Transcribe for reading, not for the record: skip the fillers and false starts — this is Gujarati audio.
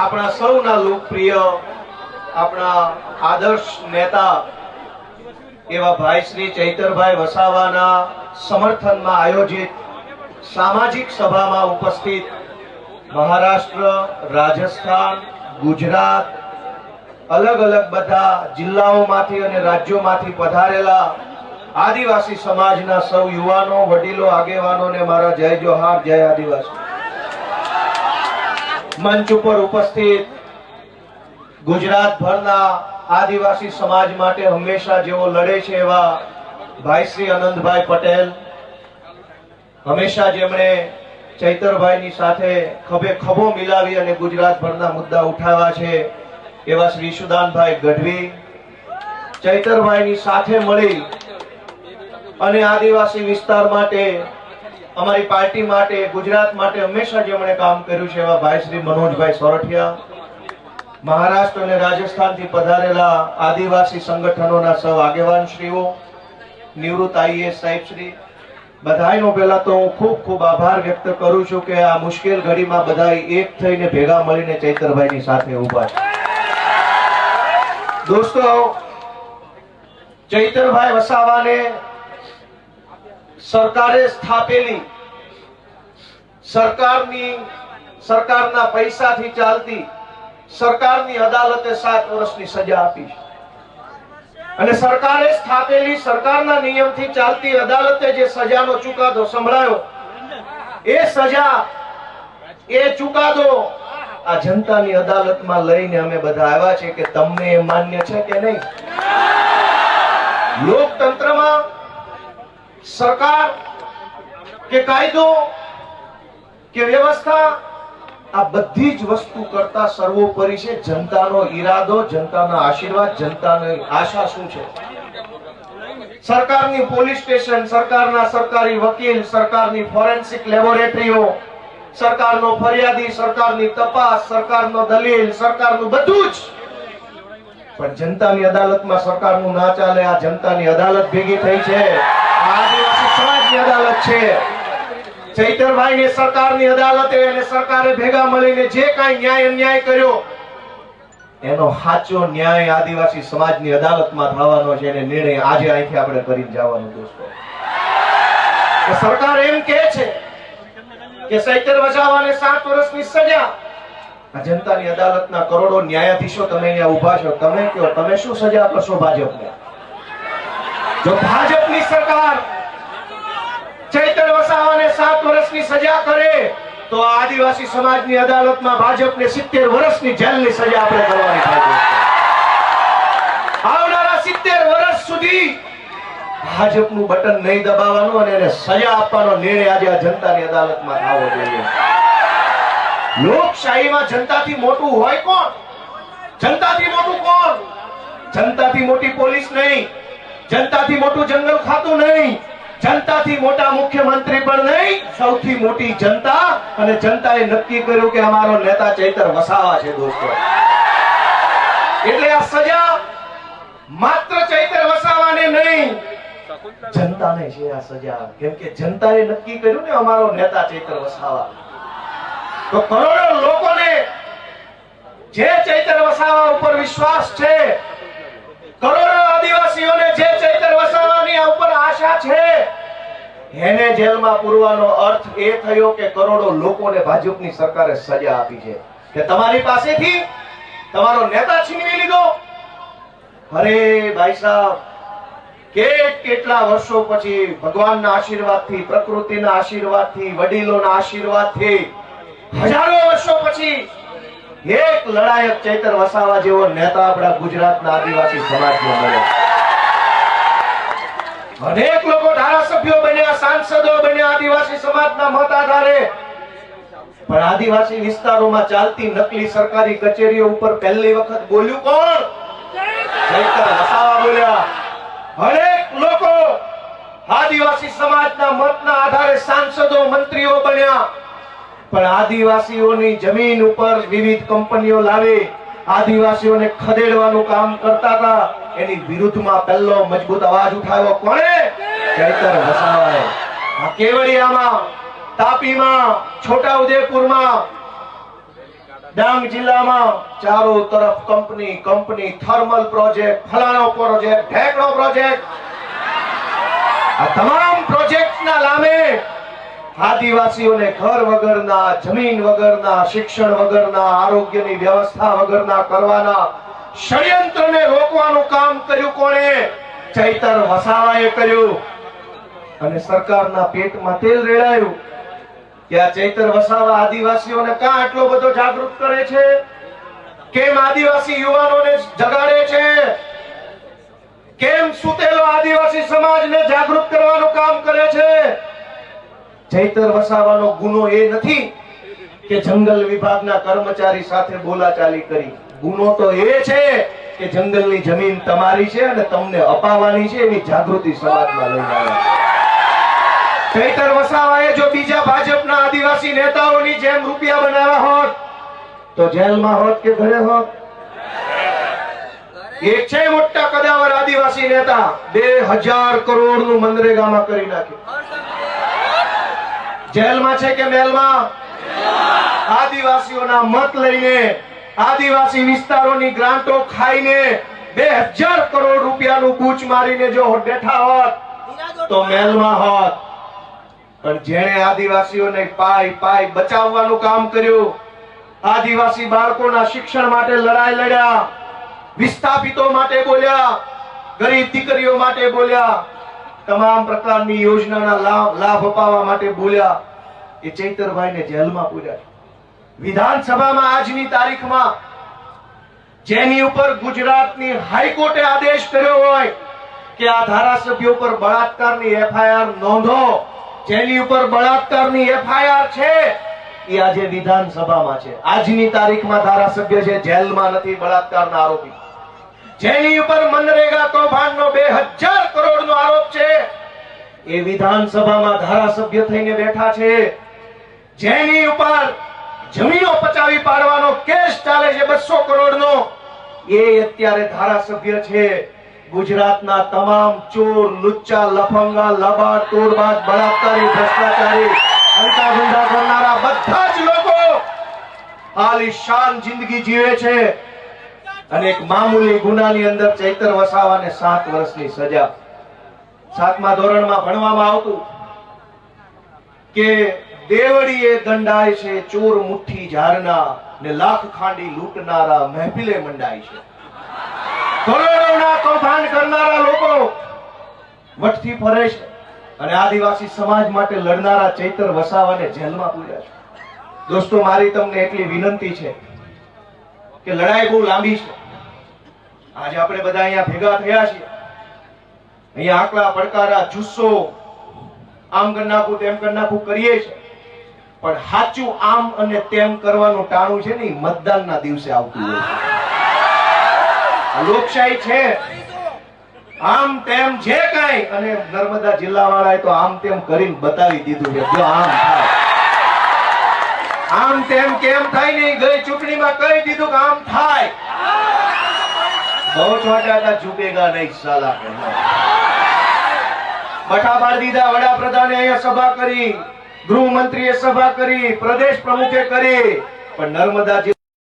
આપણા સૌના લોકપ્રિય આપણા આદર્શ નેતા એવા ભાઈ શ્રી ચૈતરભાઈ વસાવાના સમર્થનમાં આયોજિત સામાજિક સભામાં ઉપસ્થિત મહારાષ્ટ્ર, રાજસ્થાન, ગુજરાત, અલગ અલગ બધા જિલ્લાઓમાંથી અને રાજ્યોમાંથી પધારેલા આદિવાસી સમાજના સૌ યુવાનો, વડીલો, આગેવાનોને મારા જય જોહાર, જય આદિવાસી. મંચ ઉપર ઉપસ્થિત ગુજરાતભરના આદિવાસી સમાજ માટે હંમેશા જેઓ લડે છે એવા ભાઈ શ્રી આનંદભાઈ પટેલ, હંમેશા જેમણે ચૈતરભાઈની સાથે ખભે ખભો મિલાવી અને ગુજરાતભરના મુદ્દા ઉઠાવ્યા છે એવા શ્રી સુદાનભાઈ ગઢવી, ચૈતરભાઈની સાથે મળી અને આદિવાસી વિસ્તાર માટે, અમારી પાર્ટી માટે, ગુજરાત માટે હંમેશા જેમણે કામ કર્યું છે એવા ભાઈ શ્રી મનોજભાઈ સોરઠિયા, મહારાષ્ટ્ર અને રાજસ્થાનથી પધારેલા આદિવાસી સંગઠનોના સૌ આગેવાન શ્રીઓ, નિવૃત્ત આઈએએસ સાહેબ શ્રી, બધાયનો પહેલા તો હું ખૂબ ખૂબ આભાર વ્યક્ત કરું છું કે આ મુશ્કેલ ઘડીમાં બધા એક થઈને ભેગા મળીને ચૈતરભાઈની સાથે ઉભા છે. દોસ્તો, ચૈતરભાઈ વસાવાને સરકારે સ્થાપેલી સરકારના પૈસાથી ચાલતી સરકારની અદાલતે 7 વર્ષની સજા આપી છે અને સરકારે સ્થાપેલી સરકારના નિયમથી ચાલતી અદાલતે જે સજાનો ચુકાદો સંભળાયો, એ સજા, એ ચુકાદો આ જનતાની અદાલતમાં લઈને અમે બધા આવ્યા છે કે તમને એ માન્ય છે કે નહીં. લોકતંત્રમાં સરકાર કે કાયદો કે વ્યવસ્થા, આ બધી જ વસ્તુ કરતા સર્વોપરી છે જનતાનો ઈરાદો, જનતાના આશીર્વાદ, જનતાની આશા શું છે. સરકારની પોલીસ સ્ટેશન, સરકારના સરકારી વકીલ, સરકારની ફોરેન્સિક લેબોરેટરીઓ, સરકારનો ફરિયાદી, સરકારની તપાસ, સરકારનો દલીલ, સરકારનું બધું જ. પણ જનતાની અદાલતમાં સરકારનું ના ચાલે. આ જનતાની અદાલત ભેગી થઈ છે, આદિવાસી સમાજની અદાલત છે. ચૈતરભાઈને સરકારની અદાલતે અને સરકારે ભેગા મળીને જે કાંઈ ન્યાય અન્યાય કર્યો, એનો સાચો ન્યાય આદિવાસી સમાજની અદાલતમાં થવાનો છે અને નિર્ણય આજે અહીંથી આપણે કરીને જવાનું. દોસ્તો, સરકાર એમ કહે છે કે ચૈતર વસાવાને 7 વર્ષની સજા. આ જનતાની અદાલતના કરોડો ન્યાયાધીશો તમે અહીંયા ઉભા છો, તમે કહો તમે શું સજા કરશો ભાજપને? જો ભાજપની સરકાર ચૈતર વસાવાને 7 વર્ષની સજા કરે તો આદિવાસી સમાજની અદાલતમાં ભાજપને 70 વર્ષની જેલની સજા આપણે કરવાની થાય. આવનારા 70 વર્ષ સુધી ભાજપનું બટન નહીં દબાવવાનું અને એને સજા આપવાનો નિર્ણય આજે આ જનતાની અદાલતમાં થવો જોઈએ. લોકશાહીમાં જનતાથી મોટું હોય કોણ? જનતાથી મોટું કોણ? જનતાથી મોટી પોલીસ નહીં, જનતાથી મોટું જંગલ ખાતું નહીં, જનતાથી મોટા મુખ્યમંત્રી પણ નહીં. સૌથી મોટી જનતા, અને જનતાએ નક્કી કર્યું કે અમારો નેતા ચૈતર વસાવા છે. દોસ્તો, એટલે આ સજા માત્ર ચૈતર વસાવાને નહીં, જનતાને છે આ સજા. કેમ કે જનતાએ નક્કી કર્યું ને અમારો નેતા ચૈતર વસાવા. તો કરોડો લોકોને જે ચૈતર વસાવા ઉપર વિશ્વાસ છે, કરોડો આદિવાસીઓને જે ચૈતર વસાવાની ઉપર આશા છે, એને જેલમાં પૂરવાનો અર્થ એ થયો કે કરોડો લોકોને ભાજપની સરકારે સજા આપી છે કે તમારી પાસેથી તમારો નેતા છીનવી લીધો. અરે ભાઈ સાહેબ, કેટલા વર્ષો પછી ભગવાનના આશીર્વાદથી, પ્રકૃતિના આશીર્વાદથી, વડીલોના આશીર્વાદથી, હજારો વર્ષો પછી એક લડાયક ચૈતર વસાવા જેવો નેતા આપણા ગુજરાતના આદિવાસી સમાજનો મળ્યો. અનેક લોકો ધારાસભ્યો બન્યા, સાંસદો બન્યા આદિવાસી સમાજના મત આધારે. પણ આદિવાસી વિસ્તારોમાં ચાલતી નકલી સરકારી કચેરીઓ ઉપર પહેલી વખત બોલ્યું કોણ? ચૈતર વસાવા બોલ્યા. અનેક લોકો આદિવાસી સમાજના મતના આધારે સાંસદો, મંત્રીઓ બન્યા. પણ આદિવાસીઓની જમીન ઉપર વિવિધ કંપનીઓ લાવી આદિવાસીઓને ખદેડવાનું કામ કરતા હતા, એની વિરુદ્ધમાં પહેલો મજબૂત અવાજ ઉઠાવ્યો કોણે? ચૈતર વસાવાએ. કેવડિયામાં, તાપીમાં, છોટાઉદેપુરમાં ડાંગ જિલ્લામાં ચારો તરફ કંપની થર્મલ પ્રોજેક્ટ, ફલાણો પ્રોજેક્ટ, ઢેકણો પ્રોજેક્ટ, આ તમામ પ્રોજેક્ટના નામે આદિવાસીઓને ઘર વગરના, જમીન વગરના, શિક્ષણ વગરના, આરોગ્યની વ્યવસ્થા વગરના કરવાના ષડયંત્રને રોકવાનું કામ કર્યું કોણે? ચૈતર વસાવાએ કર્યું. અને સરકારના પેટમાં તેલ રેડાયું કે આ ચૈતર વસાવા આદિવાસીઓને કાં આટલો બધો જાગૃત કરે છે? કેમ આદિવાસી યુવાનોને જગાડે છે? કેમ સુતેલો આદિવાસી સમાજને જાગૃત કરવાનું કામ કરે છે? ચૈતર વસાવાનો ગુનો એ નથી કે જંગલ વિભાગના કર્મચારી સાથે બોલાચાલી કરી. ગુનો તો એ છે કે જંગલની જમીન તમારી છે અને તમને અપાવવાની છે એવી જાગૃતિ સમાજમાં લઈને આવ્યા. ચૈતર વસાવાએ જો બીજા ભાજપના આદિવાસી નેતાઓની જેમ રૂપિયા બનાવ્યા હોત તો જેલમાં હોત કે ઘરે હોત? એક છે મોટા કદાવર આદિવાસી નેતા, 2000 કરોડનું મનરેગામાં કરી નાખ્યું. જેલમાં છે કે મેલમાં? આદિવાસીઓના મત લઈને, આદિવાસી વિસ્તારોની ગ્રાન્ટો ખાઈને 2000 કરોડ રૂપિયાનું કૂચ મારીને જો બેઠા હોત તો મેલમાં હોત. પણ જેણે આદિવાસીઓને પાય બચાવવાનું કામ કર્યું, આદિવાસી બાળકોના શિક્ષણ માટે લડાઈ લડ્યા, વિસ્થાપિતો માટે બોલ્યા, ગરીબ દીકરીઓ માટે બોલ્યા, તમામ પ્રકારની યોજનાના લાભ અપાવવા માટે બોલ્યા, એ ચૈતરભાઈને જેલમાં પૂર્યા. વિધાનસભામાં આજની તારીખમાં જેની ઉપર ગુજરાતની હાઈકોર્ટે આદેશ કર્યો હોય કે આ ધારાસભ્યો પર બળાત્કારની એફઆઈઆર નોંધો, જેની ઉપર બળાત્કારની એફઆઈઆર છે એ આજે વિધાનસભામાં છે. આજની તારીખમાં ધારાસભ્ય છે, જેલમાં નથી, બળાત્કારના આરોપી. જેની ઉપર મનરેગા કૌભાંડનો 2000 કરોડનો આરોપ છે એ વિધાનસભામાં ધારાસભ્ય થઈને બેઠા છે. જેની ઉપર જમીનો પચાવી પાડવાનો કેસ ચાલે છે 200 કરોડનો, એ અત્યારે ધારાસભ્ય છે. ગુજરાતના તમામ ચોર, લુચ્ચા, લફંગા, લબાડ, તોડબાજ, બળાત્કારી, ભ્રષ્ટાચારી, હલકા ગુંડા કરનારા બધા જ લોકો આલીશાન જિંદગી જીવે છે. અને એક મામૂલી ગુનાની અંદર ચૈતર વસાવાને 7 વર્ષની સજા. 7મા ધોરણમાં ભણવામાં આવતું કે દેવડીએ દંડાય છે ચોર મુઠ્ઠી ઝારના, ને લાખ ખાંડી લૂંટનારા મહેફિલે મંડાય છે. કરોડોના કૌભાંડ કરનારા લોકો વટથી ફરે છે અને આદિવાસી સમાજ માટે લડનારા ચૈતર વસાવાને જેલમાં પૂર્યા છે. દોસ્તો, મારી તમને એટલી વિનંતી છે કે લડાઈ બહુ લાંબી છે. આજે આપણે બધા અહીંયા ભેગા થયા છીએ, અહીંયા આકલા પડકારા, જુસ્સો, આમ કરી નાખું તેમ કરી નાખું કરીએ છીએ, પણ સાચું આમ અને તેમ કરવાનું ટાણું છે ને મતદાનના દિવસે આવતું હોય છે. લોકશાહી છે, આમ તેમ જે કાંઈ, અને નર્મદા જિલ્લા વાળાએ તો આમ તેમ કરીને બતાવી દીધું છે. જો આમ થાય, આમ તેમ કેમ થાય નહીં, ગઈ ચૂંટણીમાં કહી દીધું કે આમ થાય. બહુ છોટા હતા, ઝૂકેગા નહીં સાલા. બઠા પાડી દીધા. વડાપ્રધાને અહીંયા સભા કરી, ગૃહમંત્રીએ સભા કરી, પ્રદેશ પ્રમુખે કરી, પણ નર્મદા